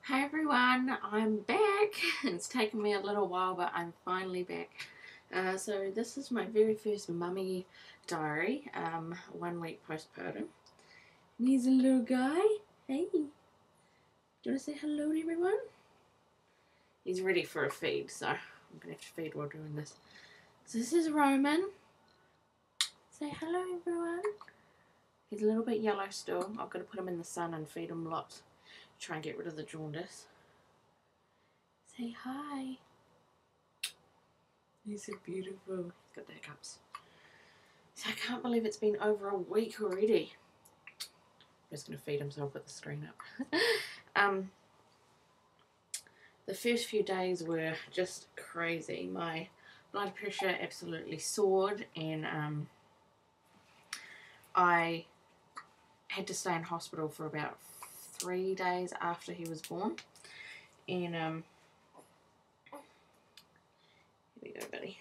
Hi everyone, I'm back. It's taken me a little while, but I'm finally back. So this is my very first mummy diary, 1 week postpartum. And here's a little guy. Hey, do you want to say hello to everyone? He's ready for a feed, so I'm going to have to feed while doing this. So this is Roman. Say hello everyone. He's a little bit yellow still. I've got to put him in the sun and feed him lots. Try and get rid of the jaundice. Say hi. He's so beautiful. He's got the hiccups. So I can't believe it's been over a week already. I'm just going to feed himself with the screen up. The first few days were just crazy. My blood pressure absolutely soared, and I had to stay in hospital for about 3 days after he was born. And here we go, buddy.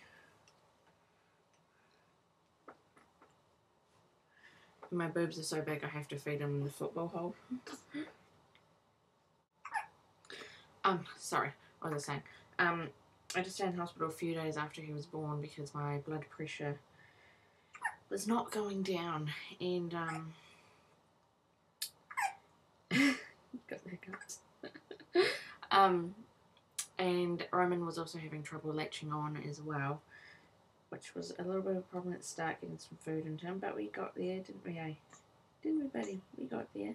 My boobs are so big I have to feed him in the football hole. Sorry, what was I saying? I just stayed in hospital a few days after he was born because my blood pressure was not going down, and got the hiccups. And Roman was also having trouble latching on as well, which was a little bit of a problem at the start, getting some food into him, but we got there, didn't we, eh? Didn't we, buddy? We got there.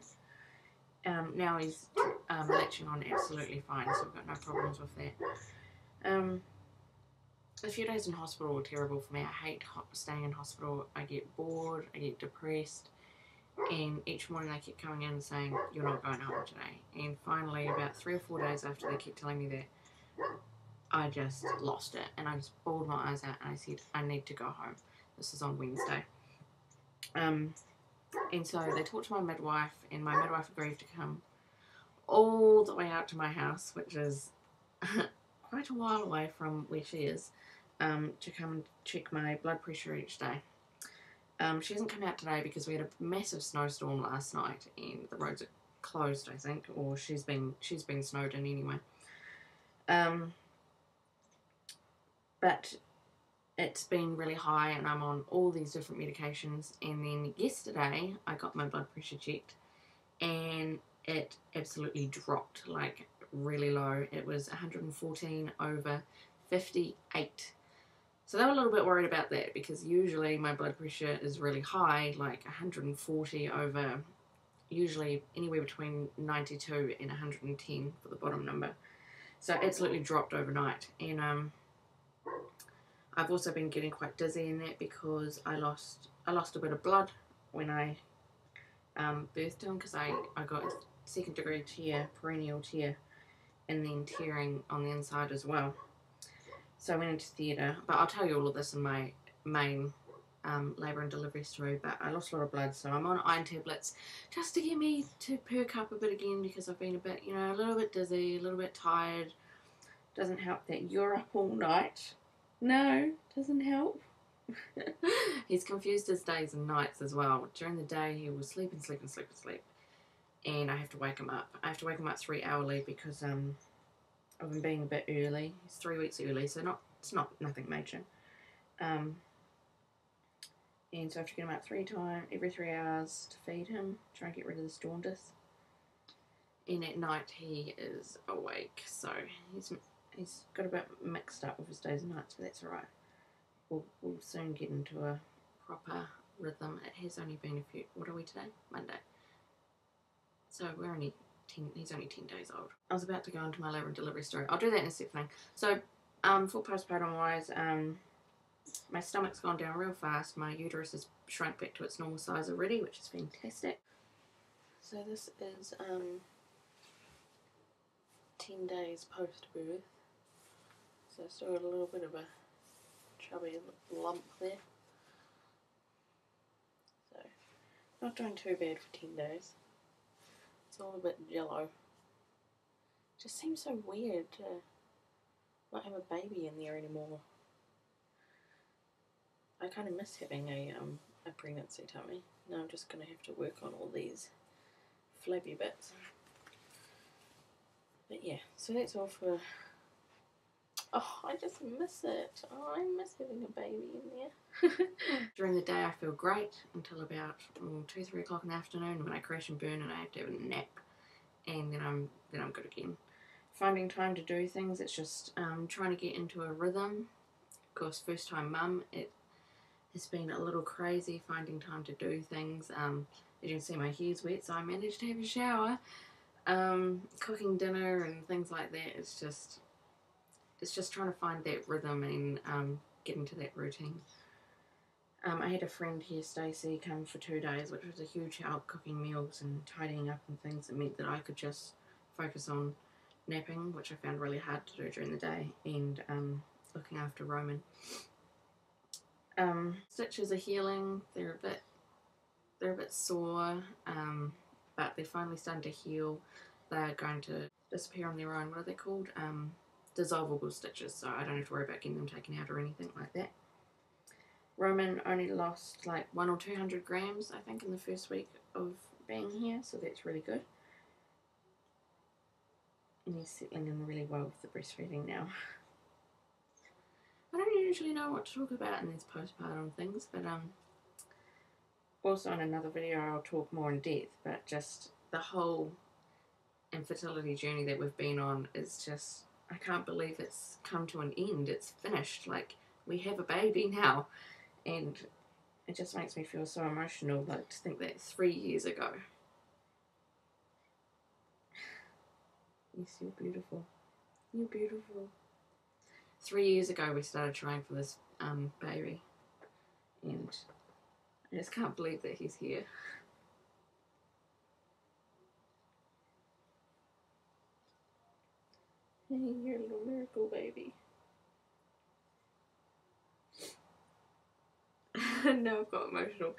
Now he's latching on absolutely fine, so we've got no problems with that. A few days in hospital were terrible for me. I hate staying in hospital. I get bored, I get depressed, and each morning they keep coming in and saying, "You're not going home today." And finally, about 3 or 4 days after they kept telling me that, I just lost it, and I just bawled my eyes out, and I said, "I need to go home." This is on Wednesday. And so they talked to my midwife, and my midwife agreed to come all the way out to my house, which is quite a while away from where she is, to come and check my blood pressure each day. She hasn't come out today because we had a massive snowstorm last night, and the roads are closed, I think, or she's been snowed in anyway. But it's been really high, and I'm on all these different medications. And then yesterday I got my blood pressure checked, and it absolutely dropped, like really low. It was 114 over 58. So they were a little bit worried about that, because usually my blood pressure is really high, like 140 over, usually anywhere between 92 and 110 for the bottom number. So it absolutely dropped overnight. And I've also been getting quite dizzy in that because I lost a bit of blood when I birthed him, because I got a 2nd degree tear, perineal tear, and then tearing on the inside as well. So I went into theatre, but I'll tell you all of this in my main labour and delivery story. But I lost a lot of blood, so I'm on iron tablets just to get me to perk up a bit again, because I've been a bit, a little bit dizzy, a little bit tired. Doesn't help that you're up all night. No, doesn't help. He's confused his days and nights as well. During the day, he will sleep and sleep and sleep and sleep, and I have to wake him up. I have to wake him up 3 hourly because of him being a bit early. He's 3 weeks early, so it's nothing major. And so I have to get him up every 3 hours to feed him, try and get rid of this jaundice. And at night he is awake, so he's got a bit mixed up with his days and nights, but that's alright. We'll soon get into a proper rhythm. It has only been a few. What are we today? Monday. So he's only 10 days old. I was about to go into my labour and delivery story. I'll do that in a second. So, for postpartum wise, my stomach's gone down real fast. My uterus has shrunk back to its normal size already, which is fantastic. So this is 10 days post-birth. So I still got a little bit of a chubby lump there. So, not doing too bad for 10 days. It's all a bit yellow. Just seems so weird to not have a baby in there anymore. I kind of miss having a pregnancy tummy. Now I'm just going to have to work on all these flabby bits. But yeah, so that's all for... Oh, I just miss it. Oh, I miss having a baby in there. During the day I feel great until about 2-3 o'clock in the afternoon when I crash and burn and I have to have a nap, and then I'm good again. Finding time to do things, it's just trying to get into a rhythm. Of course, first time mum, it has been a little crazy finding time to do things. As you can see, my hair's wet, so I managed to have a shower. Cooking dinner and things like that, it's just trying to find that rhythm and get into that routine. I had a friend here, Stacey, come for 2 days, which was a huge help, cooking meals and tidying up and things. It meant that I could just focus on napping, which I found really hard to do during the day, and looking after Roman. Stitches are healing. They're a bit sore, but they're finally starting to heal. They're going to disappear on their own. What are they called? Dissolvable stitches, so I don't have to worry about getting them taken out or anything like that. Roman only lost like 100 or 200 grams, I think, in the first week of being here, so that's really good. And he's settling in really well with the breastfeeding now. I don't usually know what to talk about in these postpartum things, but also in another video I'll talk more in depth, but just the whole infertility journey that we've been on is just, I can't believe it's come to an end. It's finished. Like, we have a baby now, and it just makes me feel so emotional, like, to think that 3 years ago. Yes, you're beautiful. You're beautiful. 3 years ago we started trying for this baby, and I just can't believe that he's here. Hey, you're a little miracle baby. Now I've got emotional.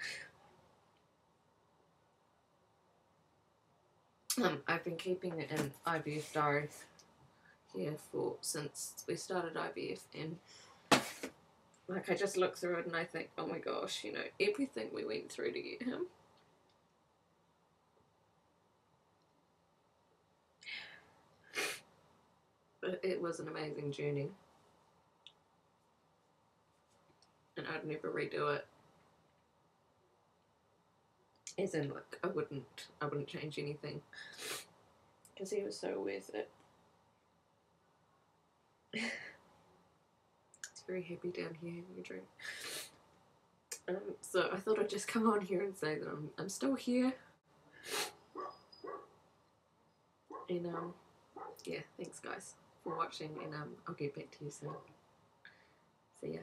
I've been keeping it in IVF diary here since we started IVF, and like, I just look through it and I think, oh my gosh, you know, everything we went through to get him. But it was an amazing journey, and I'd never redo it. As in, like, I wouldn't change anything, because he was so worth it. It's very happy down here having a drink. So I thought I'd just come on here and say that I'm still here. And yeah, thanks guys for watching, and I'll get back to you soon. See ya.